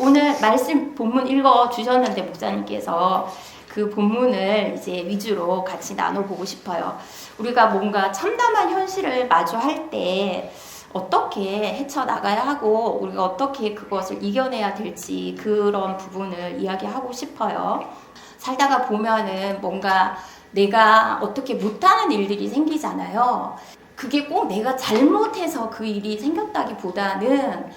오늘 말씀 본문 읽어 주셨는데 목사님께서 그 본문을 이제 위주로 같이 나눠보고 싶어요. 우리가 뭔가 참담한 현실을 마주할 때 어떻게 헤쳐나가야 하고 우리가 어떻게 그것을 이겨내야 될지 그런 부분을 이야기하고 싶어요. 살다가 보면은 뭔가 내가 어떻게 못하는 일들이 생기잖아요. 그게 꼭 내가 잘못해서 그 일이 생겼다기보다는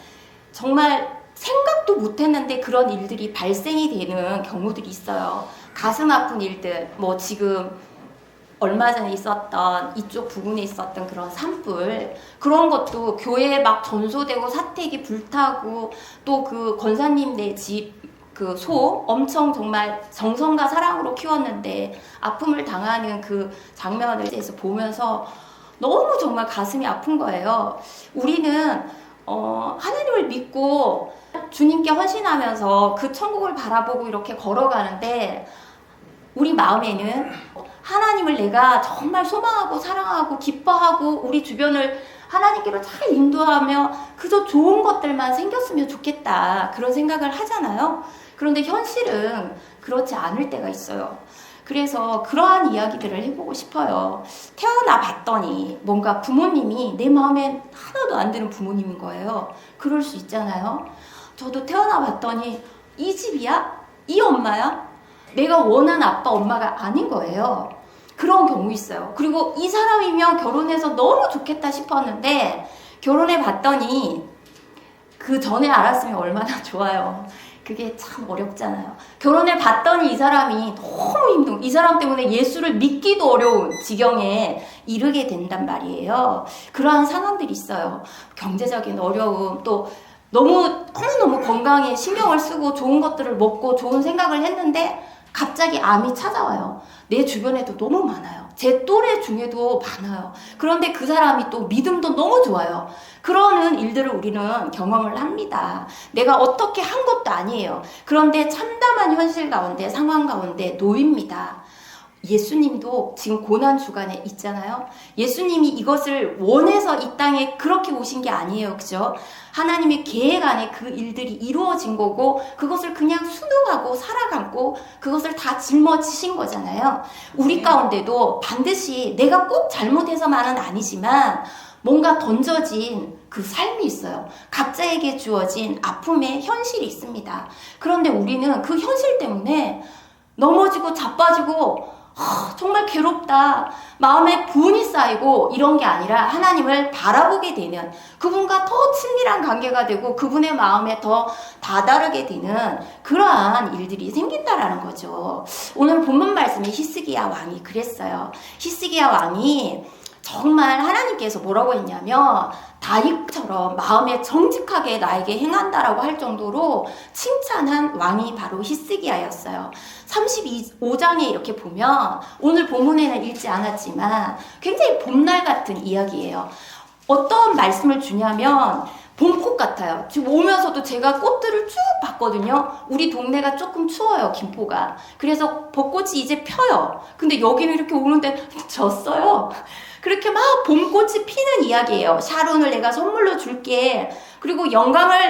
정말 생각도 못했는데 그런 일들이 발생이 되는 경우들이 있어요. 가슴 아픈 일들, 뭐 지금 얼마 전에 있었던 이쪽 부분에 있었던 그런 산불, 그런 것도 교회에 막 전소되고 사택이 불타고 또 그 권사님네 집 그 소 엄청 정말 정성과 사랑으로 키웠는데 아픔을 당하는 그 장면을 보면서 너무 정말 가슴이 아픈 거예요. 우리는 하나님을 믿고 주님께 헌신하면서 그 천국을 바라보고 이렇게 걸어가는데 우리 마음에는 하나님을 내가 정말 소망하고 사랑하고 기뻐하고 우리 주변을 하나님께로 잘 인도하며 그저 좋은 것들만 생겼으면 좋겠다 그런 생각을 하잖아요. 그런데 현실은 그렇지 않을 때가 있어요. 그래서 그러한 이야기들을 해보고 싶어요. 태어나 봤더니 뭔가 부모님이 내 마음에 하나도 안 드는 부모님인 거예요. 그럴 수 있잖아요. 저도 태어나 봤더니 이 집이야? 이 엄마야? 내가 원하는 아빠 엄마가 아닌 거예요. 그런 경우 있어요. 그리고 이 사람이면 결혼해서 너무 좋겠다 싶었는데 결혼해 봤더니 그 전에 알았으면 얼마나 좋아요. 그게 참 어렵잖아요. 결혼해 봤더니 이 사람이 너무 힘든, 이 사람 때문에 예수를 믿기도 어려운 지경에 이르게 된단 말이에요. 그러한 상황들이 있어요. 경제적인 어려움, 또 너무너무 건강에 신경을 쓰고 좋은 것들을 먹고 좋은 생각을 했는데 갑자기 암이 찾아와요. 내 주변에도 너무 많아요. 제 또래 중에도 많아요. 그런데 그 사람이 또 믿음도 너무 좋아요. 그러는 일들을 우리는 경험을 합니다. 내가 어떻게 한 것도 아니에요. 그런데 참담한 현실 가운데, 상황 가운데 놓입니다. 예수님도 지금 고난 주간에 있잖아요. 예수님이 이것을 원해서 이 땅에 그렇게 오신 게 아니에요. 그죠? 하나님의 계획 안에 그 일들이 이루어진 거고 그것을 그냥 순응하고 살아감고 그것을 다 짊어지신 거잖아요. 우리 가운데도 반드시 내가 꼭 잘못해서만은 아니지만 뭔가 던져진 그 삶이 있어요. 각자에게 주어진 아픔의 현실이 있습니다. 그런데 우리는 그 현실 때문에 넘어지고 자빠지고 정말 괴롭다. 마음에 분이 쌓이고 이런 게 아니라 하나님을 바라보게 되는 그분과 더 친밀한 관계가 되고 그분의 마음에 더 다다르게 되는 그러한 일들이 생긴다라는 거죠. 오늘 본문 말씀에 히스기야 왕이 그랬어요. 히스기야 왕이 정말 하나님께서 뭐라고 했냐면 다윗처럼 마음에 정직하게 나에게 행한다라고 할 정도로 칭찬한 왕이 바로 히스기야였어요. 35장에 이렇게 보면 오늘 본문에는 읽지 않았지만 굉장히 봄날 같은 이야기예요. 어떤 말씀을 주냐면 봄꽃 같아요. 지금 오면서도 제가 꽃들을 쭉 봤거든요. 우리 동네가 조금 추워요, 김포가. 그래서 벚꽃이 이제 펴요. 근데 여기는 이렇게 오는데 졌어요. 그렇게 막 봄꽃이 피는 이야기예요. 샤론을 내가 선물로 줄게. 그리고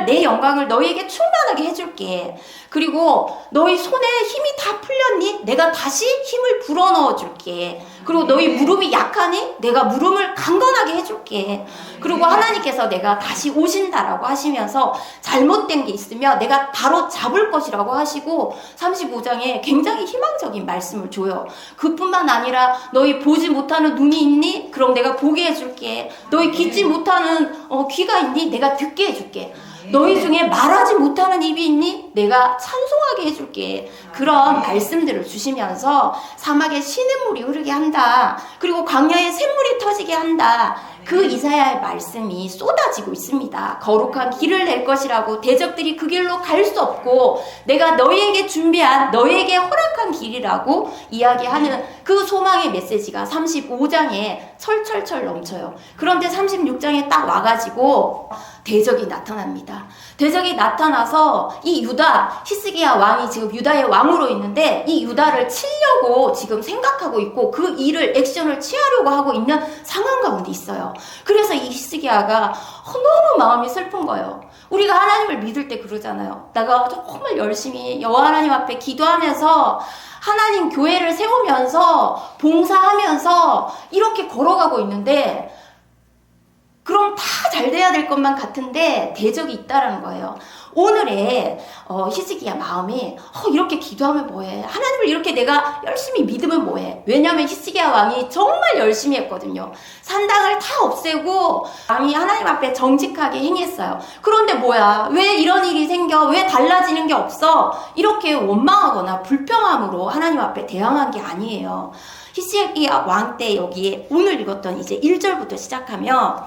내 영광을 너희에게 충만하게 해줄게. 그리고 너희 손에 힘이 다 풀렸니? 내가 다시 힘을 불어넣어 줄게. 그리고 너희 무릎이 약하니? 내가 무릎을 강건하게 해줄게. 그리고 하나님께서 내가 다시 오신다라고 하시면서 잘못된 게 있으면 내가 바로 잡을 것이라고 하시고 35장에 굉장히 희망적인 말씀을 줘요. 그뿐만 아니라 너희 보지 못하는 눈이 있니? 그럼 내가 보게 해줄게. 너희 듣지 못하는 귀가 있니? 내가 듣게 해줄게. 너희 중에 말하지 못하는 입이 있니? 내가 찬송하게 해줄게. 그런 말씀들을 주시면서 사막에 시냇물이 흐르게 한다. 그리고 광야에 샘물이 터지게 한다. 그 이사야의 말씀이 쏟아지고 있습니다. 거룩한 길을 낼 것이라고 대적들이 그 길로 갈 수 없고 내가 너희에게 준비한 너희에게 허락한 길이라고 이야기하는 그 소망의 메시지가 35장에 철철철 넘쳐요. 그런데 36장에 딱 와가지고 대적이 나타납니다. 대적이 나타나서 이 유다, 히스기야 왕이 지금 유다의 왕으로 있는데 이 유다를 치려고 지금 생각하고 있고 그 일을 액션을 취하려고 하고 있는 상황 가운데 있어요. 그래서 이 히스기야가 너무 마음이 슬픈 거예요. 우리가 하나님을 믿을 때 그러잖아요. 내가 정말 열심히 여호와 하나님 앞에 기도하면서 하나님 교회를 세우면서 봉사하면서 이렇게 걸어가고 있는데 그럼 다 잘 돼야 될 것만 같은데 대적이 있다라는 거예요. 오늘의 히스기야 마음이 이렇게 기도하면 뭐해? 하나님을 이렇게 내가 열심히 믿으면 뭐해? 왜냐하면 히스기야 왕이 정말 열심히 했거든요. 산당을 다 없애고 왕이 하나님 앞에 정직하게 행했어요. 그런데 뭐야? 왜 이런 일이 생겨? 왜 달라지는 게 없어? 이렇게 원망하거나 불평함으로 하나님 앞에 대항한 게 아니에요. 히스기야 왕 때 여기에 오늘 읽었던 이제 1절부터 시작하면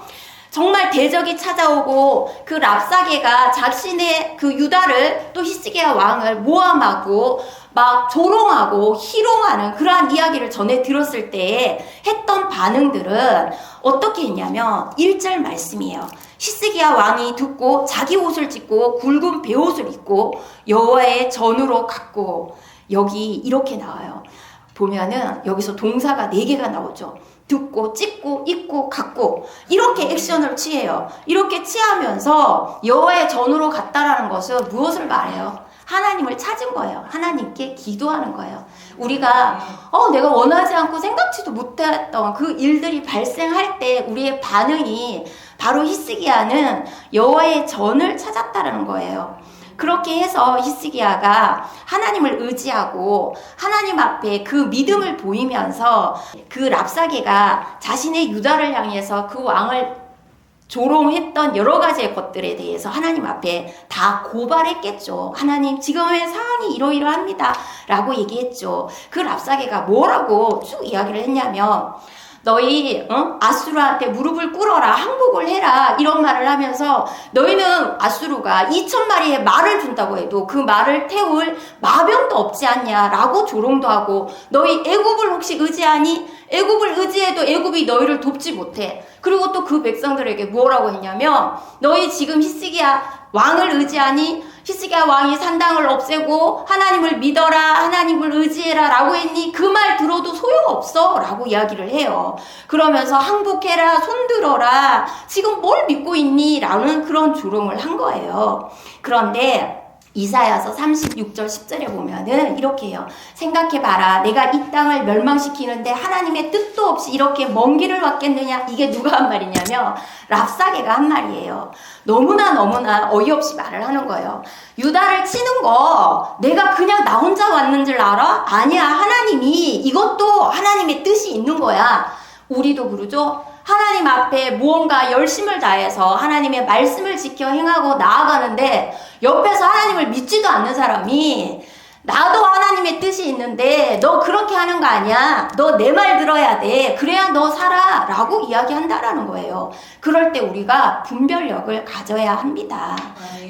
정말 대적이 찾아오고 그 랍사게가 자신의 그 유다를 또 히스기야 왕을 모함하고 막 조롱하고 희롱하는 그러한 이야기를 전해 들었을 때 했던 반응들은 어떻게 했냐면 1절 말씀이에요. 히스기야 왕이 듣고 자기 옷을 찢고 굵은 베옷을 입고 여호와의 전으로 갔고 여기 이렇게 나와요. 보면은 여기서 동사가 4개가 나오죠. 듣고 찢고 입고 갔고 이렇게 액션을 취해요. 이렇게 취하면서 여호와의 전으로 갔다라는 것은 무엇을 말해요? 하나님을 찾은 거예요. 하나님께 기도하는 거예요. 우리가 내가 원하지 않고 생각지도 못했던 그 일들이 발생할 때 우리의 반응이 바로 히스기야는 여호와의 전을 찾았다라는 거예요. 그렇게 해서 히스기야가 하나님을 의지하고 하나님 앞에 그 믿음을 보이면서 그 랍사게가 자신의 유다를 향해서 그 왕을 조롱했던 여러 가지의 것들에 대해서 하나님 앞에 다 고발했겠죠. 하나님 지금의 상황이 이러이러합니다 라고 얘기했죠. 그 랍사게가 뭐라고 쭉 이야기를 했냐면 너희 아수르한테 무릎을 꿇어라 항복을 해라 이런 말을 하면서 너희는 아수르가 2,000마리의 말을 준다고 해도 그 말을 태울 마병도 없지 않냐라고 조롱도 하고 너희 애굽을 혹시 의지하니? 애굽을 의지해도 애굽이 너희를 돕지 못해. 그리고 또 그 백성들에게 뭐라고 했냐면 너희 지금 히스기야 왕을 의지하니? 히스기야 왕이 산당을 없애고 하나님을 믿어라 하나님을 의지해라 라고 했니? 그 말 들어도 소용없어 라고 이야기를 해요. 그러면서 항복해라 손들어라 지금 뭘 믿고 있니? 라는 그런 조롱을 한 거예요. 그런데 이사야서 36절 10절에 보면은 이렇게 해요. 생각해봐라. 내가 이 땅을 멸망시키는데 하나님의 뜻도 없이 이렇게 먼 길을 왔겠느냐? 이게 누가 한 말이냐면 랍사게가 한 말이에요. 너무나 어이없이 말을 하는 거예요. 유다를 치는 거 내가 그냥 나 혼자 왔는 줄 알아? 아니야. 하나님이 이것도 하나님의 뜻이 있는 거야. 우리도 그러죠? 하나님 앞에 무언가 열심을 다해서 하나님의 말씀을 지켜 행하고 나아가는데 옆에서 하나님을 믿지도 않는 사람이 나도 하나님의 뜻이 있는데 너 그렇게 하는 거 아니야. 너 내 말 들어야 돼. 그래야 너 살아. 라고 이야기한다라는 거예요. 그럴 때 우리가 분별력을 가져야 합니다.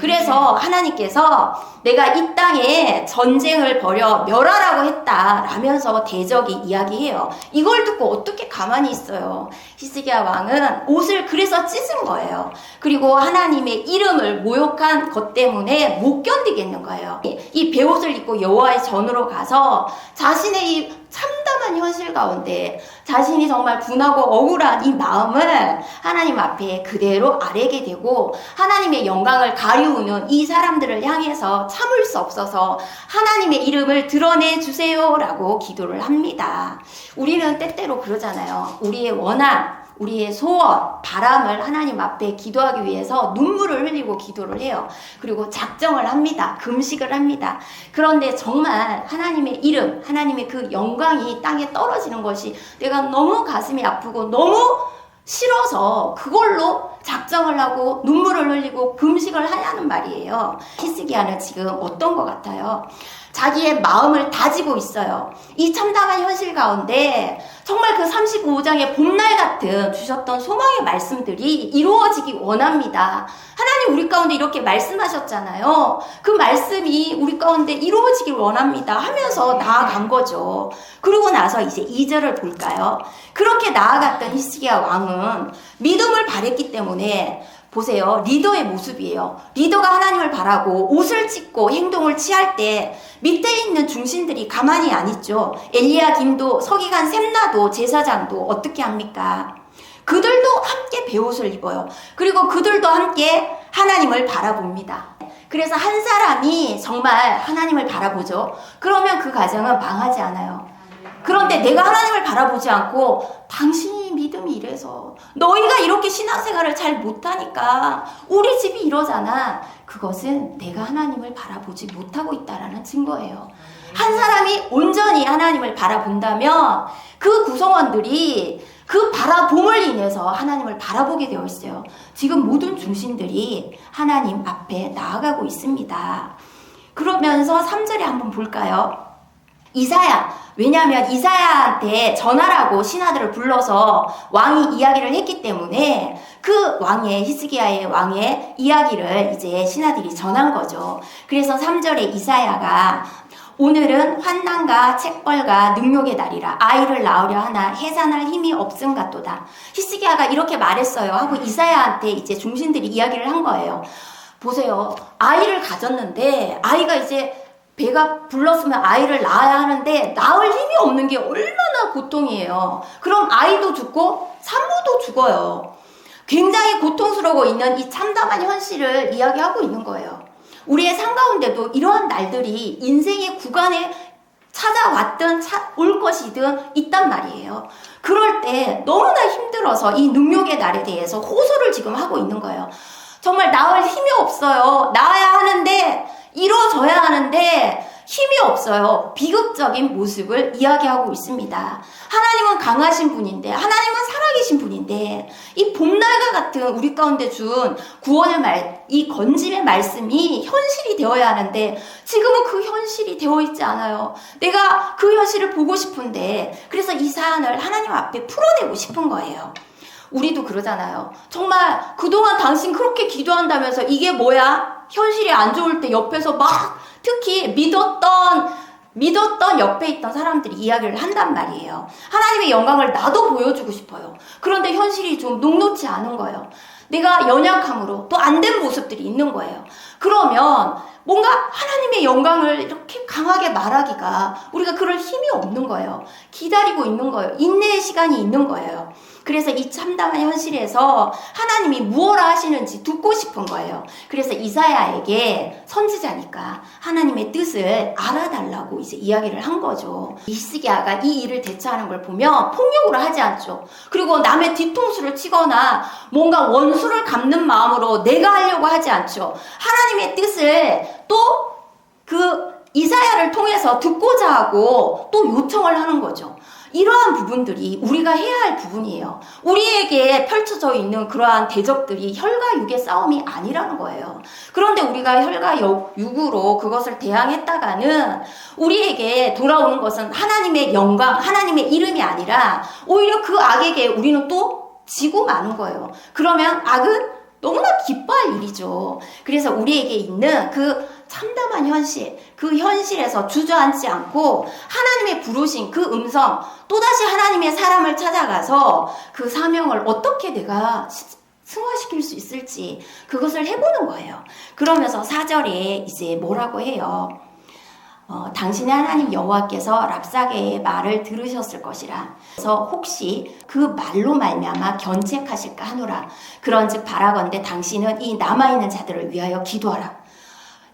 그래서 하나님께서 내가 이 땅에 전쟁을 벌여 멸하라고 했다 라면서 대적이 이야기해요. 이걸 듣고 어떻게 가만히 있어요. 히스기야 왕은 옷을 그래서 찢은 거예요. 그리고 하나님의 이름을 모욕한 것 때문에 못 견디겠는 거예요. 이 베옷을 입고 여호와의 전으로 가서 자신의 이 참담한 현실 가운데 자신이 정말 분하고 억울한 이 마음을 하나님 앞에 그대로 아뢰게 되고 하나님의 영광을 가리우는 이 사람들을 향해서 참을 수 없어서 하나님의 이름을 드러내 주세요 라고 기도를 합니다. 우리는 때때로 그러잖아요. 우리의 원한, 우리의 소원, 바람을 하나님 앞에 기도하기 위해서 눈물을 흘리고 기도를 해요. 그리고 작정을 합니다. 금식을 합니다. 그런데 정말 하나님의 이름, 하나님의 그 영광이 땅에 떨어지는 것이 내가 너무 가슴이 아프고 너무 싫어서 그걸로 작정을 하고 눈물을 흘리고 금식을 하냐는 말이에요. 히스기야는 지금 어떤 것 같아요? 자기의 마음을 다지고 있어요. 이 참담한 현실 가운데 정말 그 35장의 봄날 같은 주셨던 소망의 말씀들이 이루어지기 원합니다. 하나님 우리 가운데 이렇게 말씀하셨잖아요. 그 말씀이 우리 가운데 이루어지길 원합니다 하면서 나아간 거죠. 그러고 나서 이제 2절을 볼까요? 그렇게 나아갔던 히스기야 왕은 믿음을 바랬기 때문에 보세요. 리더의 모습이에요. 리더가 하나님을 바라고 옷을 찢고 행동을 취할 때 밑에 있는 중심들이 가만히 안 있죠. 엘리야김도 서기관 셈나도 제사장도 어떻게 합니까? 그들도 함께 베옷을 입어요. 그리고 그들도 함께 하나님을 바라봅니다. 그래서 한 사람이 정말 하나님을 바라보죠. 그러면 그 가정은 망하지 않아요. 그런데 내가 하나님을 바라보지 않고 당신이 믿음이 이래서 너희가 이렇게 신앙생활을 잘 못하니까 우리 집이 이러잖아. 그것은 내가 하나님을 바라보지 못하고 있다라는 증거예요. 한 사람이 온전히 하나님을 바라본다면 그 구성원들이 그 바라봄을 인해서 하나님을 바라보게 되어 있어요. 지금 모든 중심들이 하나님 앞에 나아가고 있습니다. 그러면서 3절에 한번 볼까요? 이사야, 왜냐하면 이사야한테 전하라고 신하들을 불러서 왕이 이야기를 했기 때문에 그 왕의 히스기야의 왕의 이야기를 이제 신하들이 전한 거죠. 그래서 3절에 이사야가 오늘은 환난과 책벌과 능욕의 날이라 아이를 낳으려 하나 해산할 힘이 없음 같도다. 히스기야가 이렇게 말했어요 하고 이사야한테 이제 중신들이 이야기를 한 거예요. 보세요. 아이를 가졌는데 아이가 이제 배가 불렀으면 아이를 낳아야 하는데 낳을 힘이 없는 게 얼마나 고통이에요. 그럼 아이도 죽고 산모도 죽어요. 굉장히 고통스러워 있는 이 참담한 현실을 이야기하고 있는 거예요. 우리의 삶 가운데도 이러한 날들이 인생의 구간에 찾아왔든 올 것이든 있단 말이에요. 그럴 때 너무나 힘들어서 이 능욕의 날에 대해서 호소를 지금 하고 있는 거예요. 정말 낳을 힘이 없어요. 낳아야 하는데 이루어져야 하는데 힘이 없어요. 비극적인 모습을 이야기하고 있습니다. 하나님은 강하신 분인데 하나님은 살아계신 분인데 이 봄날과 같은 우리 가운데 준 구원의 이 건짐의 말씀이 현실이 되어야 하는데 지금은 그 현실이 되어 있지 않아요. 내가 그 현실을 보고 싶은데 그래서 이 사안을 하나님 앞에 풀어내고 싶은 거예요. 우리도 그러잖아요. 정말 그동안 당신 그렇게 기도한다면서 이게 뭐야? 현실이 안 좋을 때 옆에서 막 특히 믿었던 옆에 있던 사람들이 이야기를 한단 말이에요. 하나님의 영광을 나도 보여주고 싶어요. 그런데 현실이 좀 녹록지 않은 거예요. 내가 연약함으로 또 안 된 모습들이 있는 거예요. 그러면 뭔가 하나님의 영광을 이렇게 강하게 말하기가 우리가 그럴 힘이 없는 거예요. 기다리고 있는 거예요. 인내의 시간이 있는 거예요. 그래서 이 참담한 현실에서 하나님이 무엇을 하시는지 듣고 싶은 거예요. 그래서 이사야에게 선지자니까 하나님의 뜻을 알아달라고 이제 이야기를 한 거죠. 히스기야가 이 일을 대처하는 걸 보면 폭력으로 하지 않죠. 그리고 남의 뒤통수를 치거나 뭔가 원수를 갚는 마음으로 내가 하려고 하지 않죠. 하나님의 뜻을 또 그 이사야를 통해서 듣고자 하고 또 요청을 하는 거죠. 이러한 부분들이 우리가 해야 할 부분이에요. 우리에게 펼쳐져 있는 그러한 대적들이 혈과 육의 싸움이 아니라는 거예요. 그런데 우리가 혈과 육으로 그것을 대항했다가는 우리에게 돌아오는 것은 하나님의 영광, 하나님의 이름이 아니라 오히려 그 악에게 우리는 또 지고 마는 거예요. 그러면 악은 너무나 기뻐할 일이죠. 그래서 우리에게 있는 그 참담한 현실, 그 현실에서 주저앉지 않고 하나님의 부르신 그 음성, 또다시 하나님의 사람을 찾아가서 그 사명을 어떻게 내가 승화시킬 수 있을지 그것을 해보는 거예요. 그러면서 4절에 이제 뭐라고 해요? 당신의 하나님 여호와께서 랍사게의 말을 들으셨을 것이라. 그래서 혹시 그 말로 말미암아 견책하실까 하노라. 그런즉 바라건대 당신은 이 남아있는 자들을 위하여 기도하라.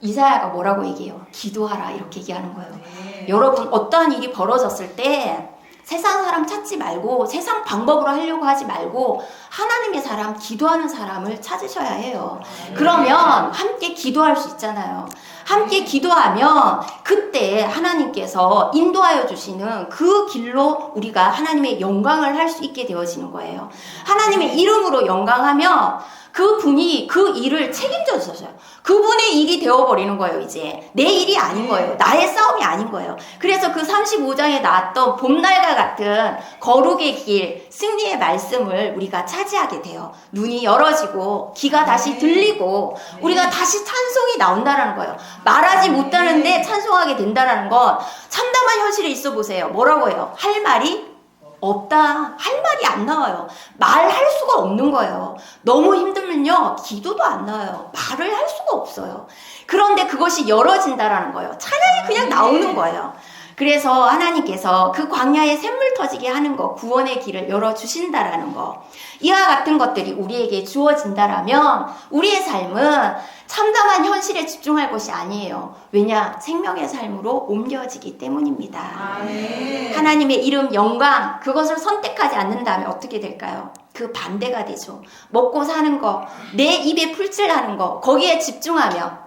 이사야가 뭐라고 얘기해요? 기도하라 이렇게 얘기하는 거예요. 네. 여러분 어떠한 일이 벌어졌을 때 세상 사람 찾지 말고 세상 방법으로 하려고 하지 말고 하나님의 사람, 기도하는 사람을 찾으셔야 해요. 그러면 함께 기도할 수 있잖아요. 함께 기도하면 그때 하나님께서 인도하여 주시는 그 길로 우리가 하나님의 영광을 할 수 있게 되어지는 거예요. 하나님의 이름으로 영광하면 그분이 그 일을 책임져 주셔요. 그분의 일이 되어버리는 거예요. 이제 내 일이 아닌 거예요. 나의 싸움이 아닌 거예요. 그래서 그 35장에 나왔던 봄날과 같은 거룩의 길, 승리의 말씀을 우리가 차지하게 돼요. 눈이 열어지고 귀가 다시 들리고 우리가 다시 찬송이 나온다는 거예요. 말하지 못하는데 찬송하게 된다는 건 참담한 현실에 있어 보세요. 뭐라고 해요? 할 말이 없다. 할 말이 안 나와요. 말할 수가 없는 거예요. 너무 힘들면요 기도도 안 나와요. 말을 할 수가 없어요. 그런데 그것이 열어진다라는 거예요. 찬양이 그냥 나오는 거예요. 그래서 하나님께서 그 광야에 샘물 터지게 하는 거, 구원의 길을 열어주신다라는 거, 이와 같은 것들이 우리에게 주어진다라면 우리의 삶은 참담한 현실에 집중할 것이 아니에요. 왜냐? 생명의 삶으로 옮겨지기 때문입니다. 아멘. 하나님의 이름 영광, 그것을 선택하지 않는다면 어떻게 될까요? 그 반대가 되죠. 먹고 사는 거, 내 입에 풀칠하는 거, 거기에 집중하며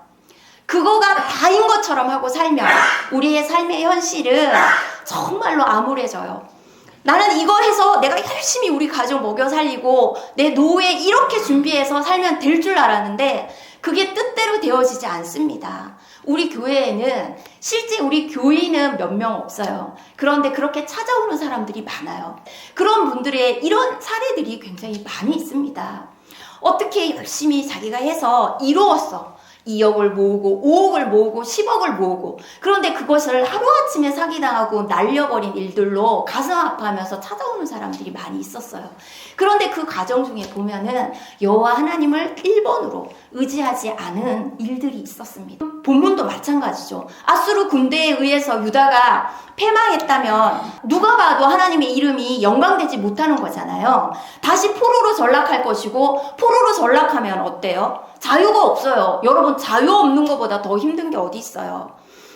그거가 다인 것처럼 하고 살면 우리의 삶의 현실은 정말로 암울해져요. 나는 이거 해서 내가 열심히 우리 가족 먹여 살리고 내 노후에 이렇게 준비해서 살면 될 줄 알았는데 그게 뜻대로 되어지지 않습니다. 우리 교회에는 실제 우리 교인은 몇 명 없어요. 그런데 그렇게 찾아오는 사람들이 많아요. 그런 분들의 이런 사례들이 굉장히 많이 있습니다. 어떻게 열심히 자기가 해서 이루었어. 2억을 모으고 5억을 모으고 10억을 모으고, 그런데 그것을 하루아침에 사기당하고 날려버린 일들로 가슴 아파하면서 찾아오는 사람들이 많이 있었어요. 그런데 그 과정 중에 보면은 여호와 하나님을 1번으로 의지하지 않은 일들이 있었습니다. 본문도 마찬가지죠. 아수르 군대에 의해서 유다가 패망했다면 누가 봐도 하나님의 이름이 영광되지 못하는 거잖아요. 다시 포로로 전락할 것이고, 포로로 전락하면 어때요? 자유가 없어요. 여러분, 자유 없는 것보다 더 힘든 게 어디 있어요.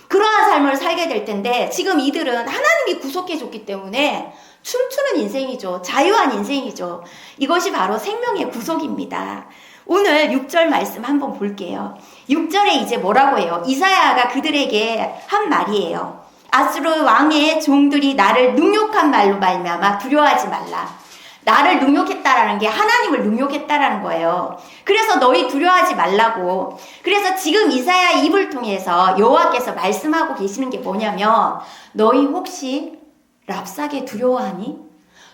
그러한 삶을 살게 될 텐데 지금 이들은 하나님이 구속해 줬기 때문에 춤추는 인생이죠. 자유한 인생이죠. 이것이 바로 생명의 구속입니다. 오늘 6절 말씀 한번 볼게요. 6절에 이제 뭐라고 해요? 이사야가 그들에게 한 말이에요. 아수르 왕의 종들이 나를 능욕한 말로 말미암아 두려워하지 말라. 나를 능욕했다라는 게 하나님을 능욕했다라는 거예요. 그래서 너희 두려워하지 말라고. 그래서 지금 이사야 입을 통해서 여호와께서 말씀하고 계시는 게 뭐냐면, 너희 혹시 랍사게 두려워하니?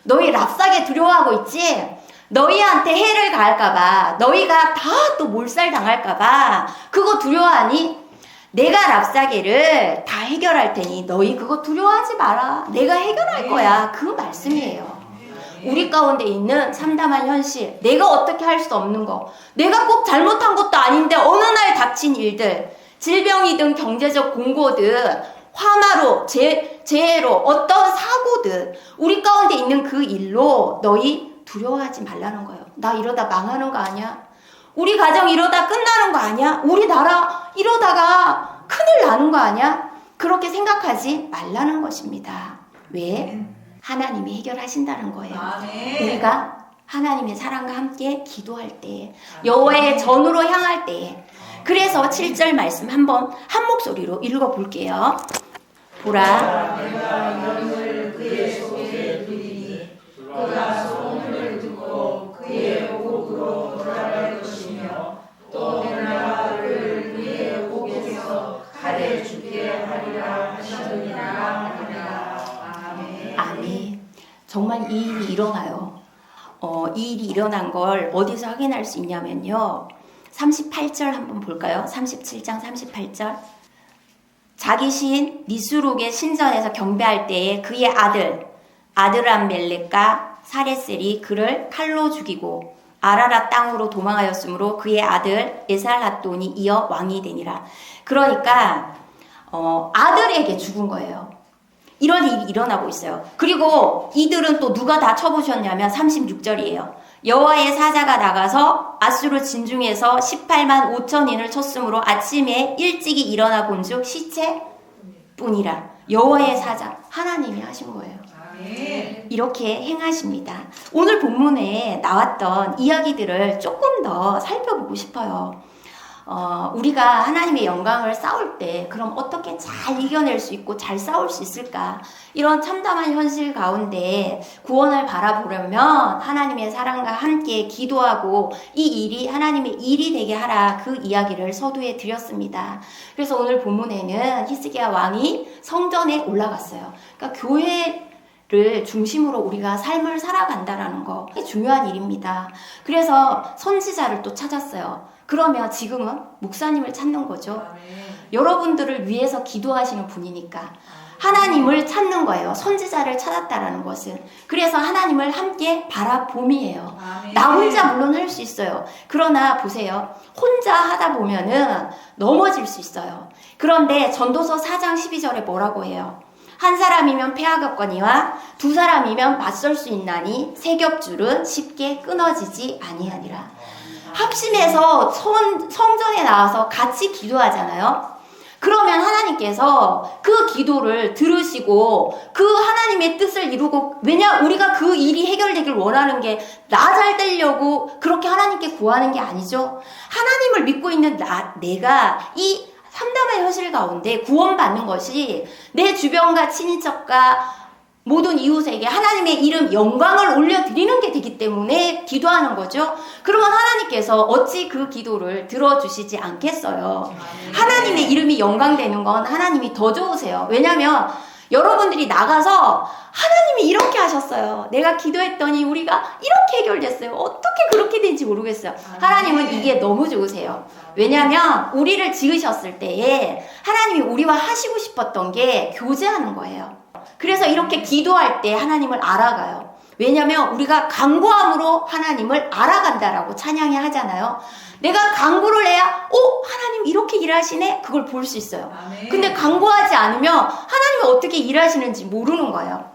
너희 랍사게 두려워하고 있지? 너희한테 해를 가할까봐, 너희가 다 또 몰살당할까봐 그거 두려워하니? 내가 랍사게를 다 해결할 테니 너희 그거 두려워하지 마라. 내가 해결할 거야. 그 말씀이에요. 우리 가운데 있는 참담한 현실, 내가 어떻게 할 수 없는 거, 내가 꼭 잘못한 것도 아닌데 어느 날 닥친 일들, 질병이든 경제적 공고든 화마로, 재해로, 어떤 사고든 우리 가운데 있는 그 일로 너희 두려워하지 말라는 거예요. 나 이러다 망하는 거 아니야? 우리 가정 이러다 끝나는 거 아니야? 우리 나라 이러다가 큰일 나는 거 아니야? 그렇게 생각하지 말라는 것입니다. 왜? 하나님이 해결하신다는 거예요. 아멘. 우리가 하나님의 사랑과 함께 기도할 때, 여호와의 전으로 향할 때. 그래서 7절 말씀 한번 한 목소리로 읽어볼게요. 보라, 내가 이름을 그의 속에 두리니 그가 소문을 듣고 그의 복으로 돌아갈 것이며, 또 내가 그를 그의 복에서 칼에 죽게 하리라 하시느니라 하니라. 아멘. 정말 이 일이 일어나요. 이 일이 일어난 걸 어디서 확인할 수 있냐면요. 38절 한번 볼까요? 37장 38절. 자기 시인 니스룩의 신전에서 경배할 때에 그의 아드람멜렉과 사레셀이 그를 칼로 죽이고 아라라 땅으로 도망하였으므로 그의 아들 에살핫돈이 이어 왕이 되니라. 그러니까 아들에게 죽은 거예요. 이런 일이 일어나고 있어요. 그리고 이들은 또 누가 다 쳐부셨냐면 36절이에요. 여호와의 사자가 나가서 아수르 진중에서 18만 5천인을 쳤으므로 아침에 일찍이 일어나 본즉 시체뿐이라. 여호와의 사자, 하나님이 하신 거예요. 이렇게 행하십니다. 오늘 본문에 나왔던 이야기들을 조금 더 살펴보고 싶어요. 우리가 하나님의 영광을 쌓을 때 그럼 어떻게 잘 이겨낼 수 있고 잘 싸울 수 있을까? 이런 참담한 현실 가운데 구원을 바라보려면 하나님의 사랑과 함께 기도하고 이 일이 하나님의 일이 되게 하라, 그 이야기를 서두에 드렸습니다. 그래서 오늘 본문에는 히스기야 왕이 성전에 올라갔어요. 그러니까 교회를 중심으로 우리가 삶을 살아간다라는 거 중요한 일입니다. 그래서 선지자를 또 찾았어요. 그러면 지금은 목사님을 찾는 거죠. 여러분들을 위해서 기도하시는 분이니까 하나님을 찾는 거예요. 선지자를 찾았다라는 것은. 그래서 하나님을 함께 바라봄이에요. 나 혼자 물론 할 수 있어요. 그러나 보세요. 혼자 하다 보면은 넘어질 수 있어요. 그런데 전도서 4장 12절에 뭐라고 해요? 한 사람이면 패하겠거니와 두 사람이면 맞설 수 있나니 세 겹줄은 쉽게 끊어지지 아니하니라. 합심해서 성전에 나와서 같이 기도하잖아요. 그러면 하나님께서 그 기도를 들으시고 그 하나님의 뜻을 이루고, 왜냐 우리가 그 일이 해결되길 원하는 게 나 잘 되려고 그렇게 하나님께 구하는 게 아니죠. 하나님을 믿고 있는 내가 이 참담한 현실 가운데 구원받는 것이 내 주변과 친인척과 모든 이웃에게 하나님의 이름 영광을 올려드리는 게 되기 때문에 기도하는 거죠. 그러면 하나님께서 어찌 그 기도를 들어주시지 않겠어요. 하나님의 이름이 영광되는 건 하나님이 더 좋으세요. 왜냐하면 여러분들이 나가서 하나님이 이렇게 하셨어요. 내가 기도했더니 우리가 이렇게 해결됐어요. 어떻게 그렇게 된지 모르겠어요. 하나님은 이게 너무 좋으세요. 왜냐하면 우리를 지으셨을 때에 하나님이 우리와 하시고 싶었던 게 교제하는 거예요. 그래서 이렇게 기도할 때 하나님을 알아가요. 왜냐하면 우리가 간구함으로 하나님을 알아간다라고 찬양이 하잖아요. 내가 간구를 해야 하나님 이렇게 일하시네? 그걸 볼 수 있어요. 근데 간구하지 않으면 하나님이 어떻게 일하시는지 모르는 거예요.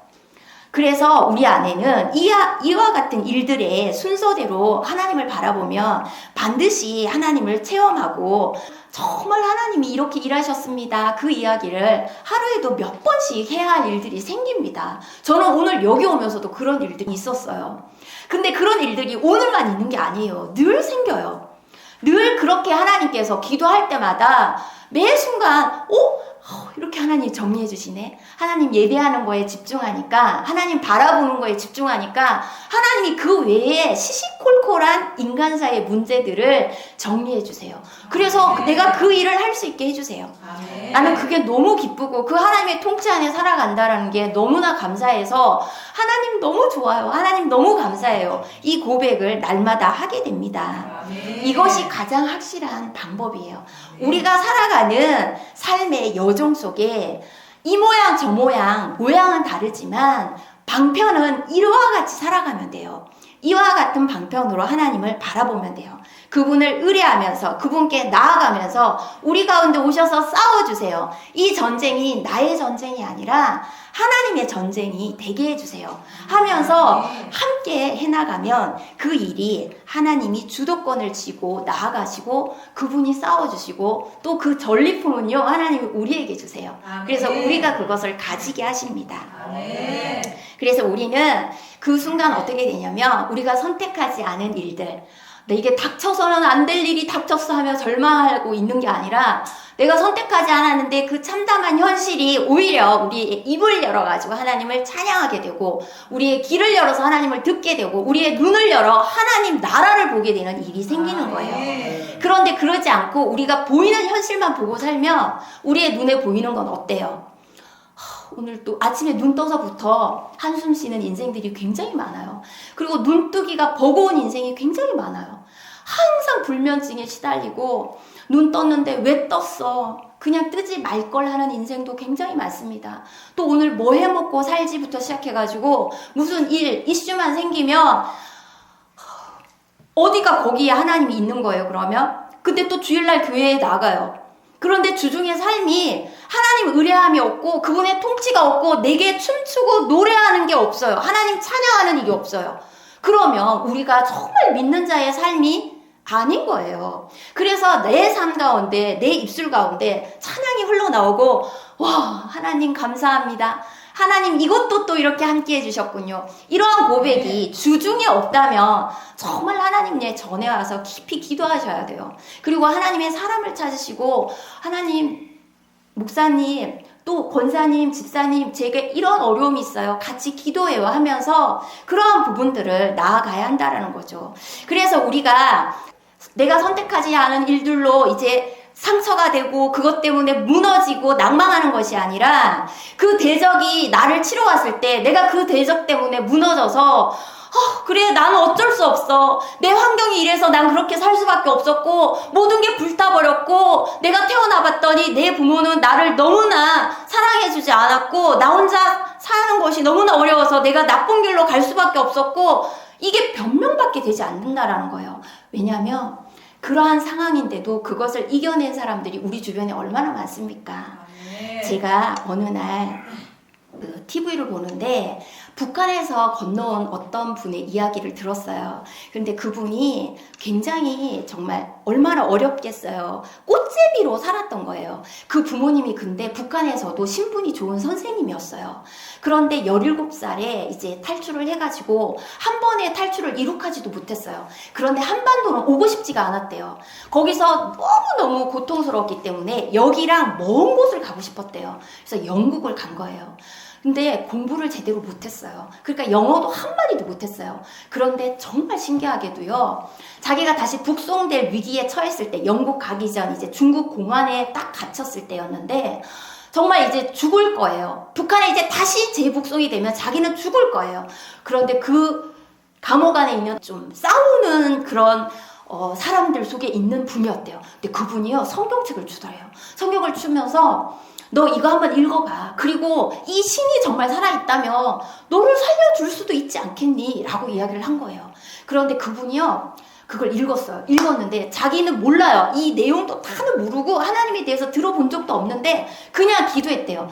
그래서 우리 안에는 이와 같은 일들의 순서대로 하나님을 바라보면 반드시 하나님을 체험하고 정말 하나님이 이렇게 일하셨습니다. 그 이야기를 하루에도 몇 번씩 해야 할 일들이 생깁니다. 저는 오늘 여기 오면서도 그런 일들이 있었어요. 근데 그런 일들이 오늘만 있는 게 아니에요. 늘 생겨요. 늘 그렇게 하나님께서 기도할 때마다 매 순간 이렇게 하나님 정리해 주시네. 하나님 예배하는 거에 집중하니까, 하나님 바라보는 거에 집중하니까 하나님이 그 외에 시시콜콜한 인간사의 문제들을 정리해 주세요. 그래서 내가 그 일을 할 수 있게 해주세요. 나는 그게 너무 기쁘고 그 하나님의 통치 안에 살아간다라는 게 너무나 감사해서 하나님 너무 좋아요. 하나님 너무 감사해요. 이 고백을 날마다 하게 됩니다. 이것이 가장 확실한 방법이에요. 우리가 살아가는 삶의 여정 속에 이 모양 저 모양은 다르지만 방편은 이와 같이 살아가면 돼요. 이와 같은 방편으로 하나님을 바라보면 돼요. 그분을 의뢰하면서 그분께 나아가면서 우리 가운데 오셔서 싸워주세요. 이 전쟁이 나의 전쟁이 아니라 하나님의 전쟁이 되게 해주세요 하면서 함께 해나가면 그 일이 하나님이 주도권을 쥐고 나아가시고 그분이 싸워주시고 또 그 전리품은요 하나님이 우리에게 주세요. 그래서 우리가 그것을 가지게 하십니다. 그래서 우리는 그 순간 어떻게 되냐면 우리가 선택하지 않은 일들, 이게 닥쳐서는 안 될 일이 닥쳤어 하며 절망하고 있는 게 아니라 내가 선택하지 않았는데 그 참담한 현실이 오히려 우리의 입을 열어가지고 하나님을 찬양하게 되고 우리의 귀를 열어서 하나님을 듣게 되고 우리의 눈을 열어 하나님 나라를 보게 되는 일이 생기는 거예요. 그런데 그러지 않고 우리가 보이는 현실만 보고 살면 우리의 눈에 보이는 건 어때요? 오늘 또 아침에 눈 떠서부터 한숨 쉬는 인생들이 굉장히 많아요. 그리고 눈뜨기가 버거운 인생이 굉장히 많아요. 항상 불면증에 시달리고 눈 떴는데 왜 떴어? 그냥 뜨지 말걸 하는 인생도 굉장히 많습니다. 또 오늘 뭐 해먹고 살지부터 시작해가지고 무슨 이슈만 생기면 어디가 거기에 하나님이 있는 거예요, 그러면? 근데 또 주일날 교회에 나가요. 그런데 주중의 삶이 하나님 의뢰함이 없고 그분의 통치가 없고 내게 춤추고 노래하는 게 없어요. 하나님 찬양하는 일이 없어요. 그러면 우리가 정말 믿는 자의 삶이 아닌 거예요. 그래서 내 삶 가운데 내 입술 가운데 찬양이 흘러나오고 와 하나님 감사합니다. 하나님 이것도 또 이렇게 함께 해주셨군요. 이러한 고백이 주중에 없다면 정말 하나님 전에 와서 깊이 기도하셔야 돼요. 그리고 하나님의 사람을 찾으시고 하나님 목사님 또 권사님 집사님 제게 이런 어려움이 있어요. 같이 기도해요 하면서 그러한 부분들을 나아가야 한다라는 거죠. 그래서 우리가 내가 선택하지 않은 일들로 이제 상처가 되고 그것 때문에 무너지고 낭망하는 것이 아니라 그 대적이 나를 치러 왔을 때 내가 그 대적 때문에 무너져서 그래 나는 어쩔 수 없어. 내 환경이 이래서 난 그렇게 살 수밖에 없었고 모든 게 불타버렸고 내가 태어나봤더니 내 부모는 나를 너무나 사랑해주지 않았고 나 혼자 사는 것이 너무나 어려워서 내가 나쁜 길로 갈 수밖에 없었고 이게 변명밖에 되지 않는다라는 거예요. 왜냐하면 그러한 상황인데도 그것을 이겨낸 사람들이 우리 주변에 얼마나 많습니까? 제가 어느 날 TV를 보는데 북한에서 건너온 어떤 분의 이야기를 들었어요. 그런데 그분이 굉장히 정말 얼마나 어렵겠어요. 꽃제비로 살았던 거예요. 그 부모님이 근데 북한에서도 신분이 좋은 선생님이었어요. 그런데 17살에 이제 탈출을 해가지고 한 번에 탈출을 이룩하지도 못했어요. 그런데 한반도는 오고 싶지가 않았대요. 거기서 너무너무 고통스러웠기 때문에 여기랑 먼 곳을 가고 싶었대요. 그래서 영국을 간 거예요. 근데 공부를 제대로 못했어요. 그러니까 영어도 한마디도 못했어요. 그런데 정말 신기하게도요, 자기가 다시 북송될 위기에 처했을 때, 영국 가기 전 이제 중국 공안에 딱 갇혔을 때였는데, 정말 이제 죽을 거예요. 북한에 이제 다시 재북송이 되면 자기는 죽을 거예요. 그런데 그 감옥 안에 있는 좀 싸우는 그런 사람들 속에 있는 분이었대요. 근데 그분이요, 성경책을 주더래요. 성경을 주면서 너 이거 한번 읽어봐. 그리고 이 신이 정말 살아있다면 너를 살려줄 수도 있지 않겠니? 라고 이야기를 한 거예요. 그런데 그분이요, 그걸 읽었어요. 읽었는데 자기는 몰라요. 이 내용도 다는 모르고 하나님에 대해서 들어본 적도 없는데 그냥 기도했대요.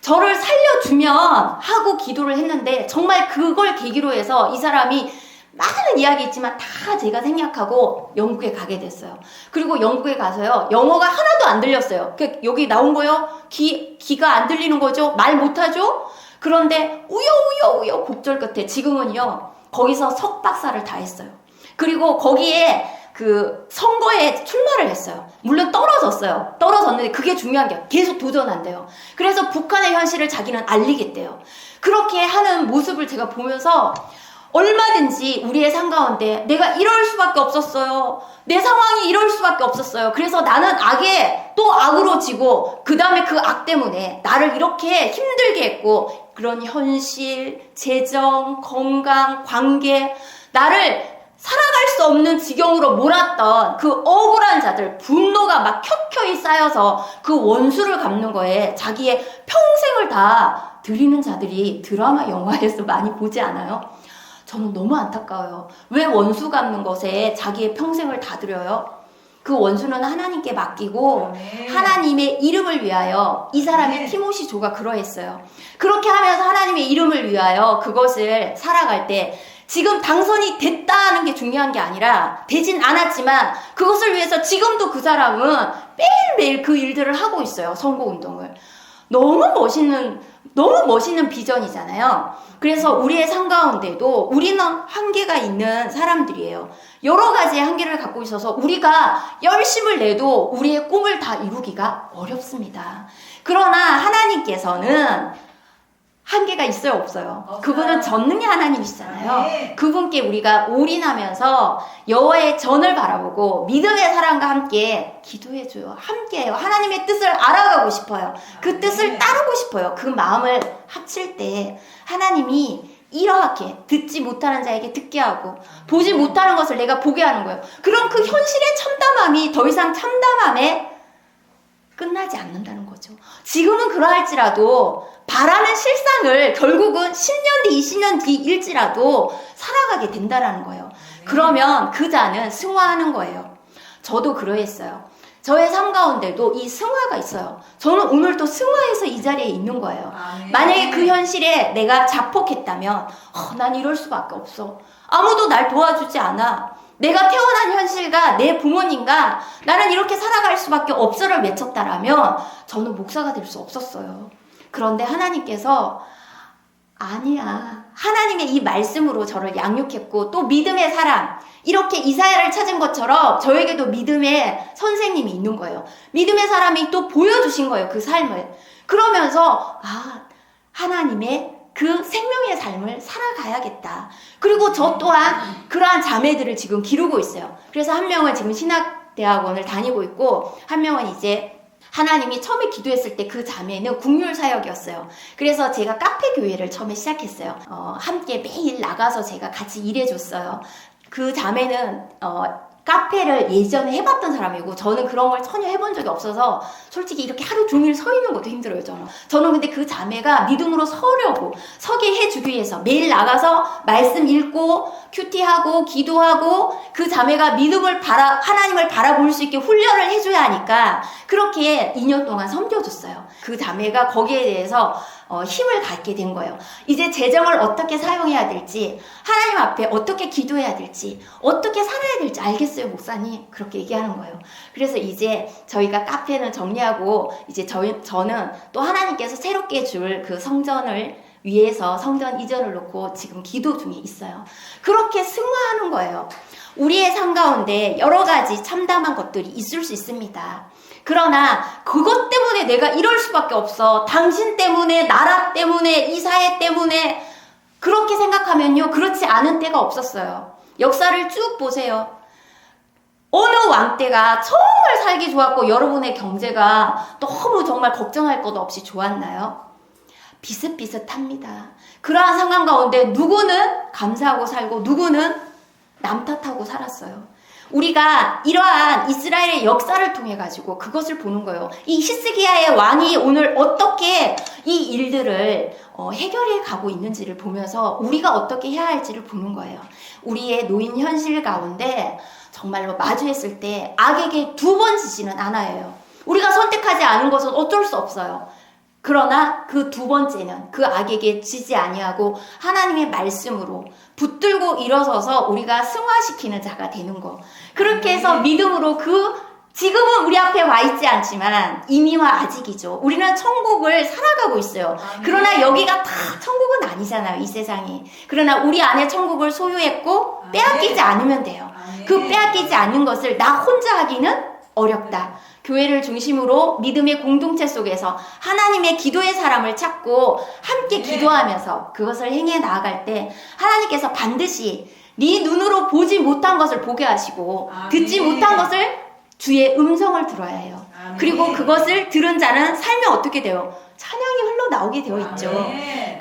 저를 살려주면 하고 기도를 했는데 정말 그걸 계기로 해서 이 사람이 많은 이야기 있지만 다 제가 생략하고 영국에 가게 됐어요. 그리고 영국에 가서요, 영어가 하나도 안 들렸어요. 여기 나온 거요, 귀가 안 들리는 거죠? 말 못하죠? 그런데 우여 곡절 끝에 지금은요, 거기서 석박사를 다 했어요. 그리고 거기에 그 선거에 출마를 했어요. 물론 떨어졌어요. 떨어졌는데 그게 중요한 게 계속 도전한대요. 그래서 북한의 현실을 자기는 알리겠대요. 그렇게 하는 모습을 제가 보면서 얼마든지 우리의 삶 가운데 내가 이럴 수밖에 없었어요. 내 상황이 이럴 수밖에 없었어요. 그래서 나는 악에 또 악으로 지고 그 다음에 그 악 때문에 나를 이렇게 힘들게 했고, 그런 현실, 재정, 건강, 관계, 나를 살아갈 수 없는 지경으로 몰았던 그 억울한 자들, 분노가 막 켜켜이 쌓여서 그 원수를 갚는 거에 자기의 평생을 다 드리는 자들이 드라마 영화에서 많이 보지 않아요? 저는 너무 안타까워요. 왜 원수 갚는 것에 자기의 평생을 다 드려요? 그 원수는 하나님께 맡기고 하나님의 이름을 위하여, 이 사람이 티모시 조가 그러했어요. 그렇게 하면서 하나님의 이름을 위하여 그것을 살아갈 때 지금 당선이 됐다는 게 중요한 게 아니라, 되진 않았지만 그것을 위해서 지금도 그 사람은 매일매일 그 일들을 하고 있어요. 선거운동을. 너무 멋있는 비전이잖아요. 그래서 우리의 삶 가운데도 우리는 한계가 있는 사람들이에요. 여러 가지의 한계를 갖고 있어서 우리가 열심을 내도 우리의 꿈을 다 이루기가 어렵습니다. 그러나 하나님께서는 한계가 있어요, 없어요? 그분은 전능의 하나님이시잖아요. 그분께 우리가 올인하면서 여호와의 전을 바라보고 믿음의 사람과 함께 기도해줘요. 함께해요. 하나님의 뜻을 알아가고 싶어요. 그 뜻을 따르고 싶어요. 그 마음을 합칠 때 하나님이 이렇게 듣지 못하는 자에게 듣게 하고 보지 못하는 것을 내가 보게 하는 거예요. 그럼 그 현실의 참담함이 더 이상 참담함에 끝나지 않는다는 거죠. 지금은 그러할지라도 바라는 실상을 결국은 10년 뒤, 20년 뒤일지라도 살아가게 된다는 거예요. 그러면 그 자는 승화하는 거예요. 저도 그러했어요. 저의 삶 가운데도 이 승화가 있어요. 저는 오늘도 승화해서 이 자리에 있는 거예요. 만약에 그 현실에 내가 자폭했다면 난 이럴 수밖에 없어. 아무도 날 도와주지 않아. 내가 태어난 현실과 내 부모님과 나는 이렇게 살아갈 수밖에 없어를 외쳤다라면 저는 목사가 될 수 없었어요. 그런데 하나님께서 아니야. 하나님의 이 말씀으로 저를 양육했고 또 믿음의 사람, 이렇게 이사야를 찾은 것처럼 저에게도 믿음의 선생님이 있는 거예요. 믿음의 사람이 또 보여주신 거예요. 그 삶을. 그러면서 하나님의 그 생명의 삶을 살아가야겠다. 그리고 저 또한 그러한 자매들을 지금 기르고 있어요. 그래서 한 명은 지금 신학대학원을 다니고 있고 한 명은 이제 하나님이 처음에 기도했을 때 그 자매는 국률 사역이었어요. 그래서 제가 카페 교회를 처음에 시작했어요. 함께 매일 나가서 제가 같이 일해줬어요. 그 자매는 카페를 예전에 해봤던 사람이고 저는 그런 걸 전혀 해본 적이 없어서 솔직히 이렇게 하루 종일 서 있는 것도 힘들어요. 저는 근데 그 자매가 믿음으로 서게 해주기 위해서 매일 나가서 말씀 읽고 큐티하고 기도하고 그 자매가 믿음을 하나님을 바라볼 수 있게 훈련을 해줘야 하니까 그렇게 2년 동안 섬겨줬어요. 그 자매가 거기에 대해서 힘을 갖게 된 거예요. 이제 재정을 어떻게 사용해야 될지, 하나님 앞에 어떻게 기도해야 될지, 어떻게 살아야 될지 알겠어요, 목사님. 그렇게 얘기하는 거예요. 그래서 이제 저희가 카페는 정리하고 이제 저는 또 하나님께서 새롭게 줄 그 성전을 위해서 성전 이전을 놓고 지금 기도 중에 있어요. 그렇게 승화하는 거예요. 우리의 삶 가운데 여러 가지 참담한 것들이 있을 수 있습니다. 그러나 그것 때문에 내가 이럴 수밖에 없어. 당신 때문에, 나라 때문에, 이 사회 때문에 그렇게 생각하면요. 그렇지 않은 때가 없었어요. 역사를 쭉 보세요. 어느 왕 때가 정말 살기 좋았고 여러분의 경제가 너무 정말 걱정할 것 없이 좋았나요? 비슷비슷합니다. 그러한 상황 가운데 누구는 감사하고 살고 누구는 남 탓하고 살았어요. 우리가 이러한 이스라엘의 역사를 통해 가지고 그것을 보는 거예요. 이 히스기야의 왕이 오늘 어떻게 이 일들을 해결해 가고 있는지를 보면서 우리가 어떻게 해야 할지를 보는 거예요. 우리의 노인 현실 가운데 정말로 마주했을 때 악에게 2번 지지는 않아요. 우리가 선택하지 않은 것은 어쩔 수 없어요. 그러나 그 2번째는 그 악에게 지지 아니하고 하나님의 말씀으로 붙들고 일어서서 우리가 승화시키는 자가 되는 거. 그렇게 해서 믿음으로 지금은 우리 앞에 와 있지 않지만 이미와 아직이죠. 우리는 천국을 살아가고 있어요. 그러나 여기가 다 천국은 아니잖아요, 이 세상이. 그러나 우리 안에 천국을 소유했고 빼앗기지 않으면 돼요. 그 빼앗기지 않는 것을 나 혼자 하기는 어렵다. 교회를 중심으로 믿음의 공동체 속에서 하나님의 기도의 사람을 찾고 함께 기도하면서 그것을 행해 나아갈 때 하나님께서 반드시 네 눈으로 보지 못한 것을 보게 하시고 듣지 못한 것을 주의 음성을 들어야 해요. 그리고 그것을 들은 자는 살면 어떻게 돼요? 찬양이 흘러나오게 되어 있죠.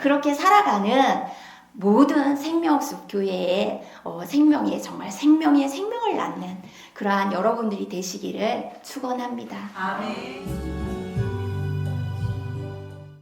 그렇게 살아가는 모든 생명숲 교회의 생명에 정말 생명을 낳는 그러한 여러분들이 되시기를 축원합니다. 아멘.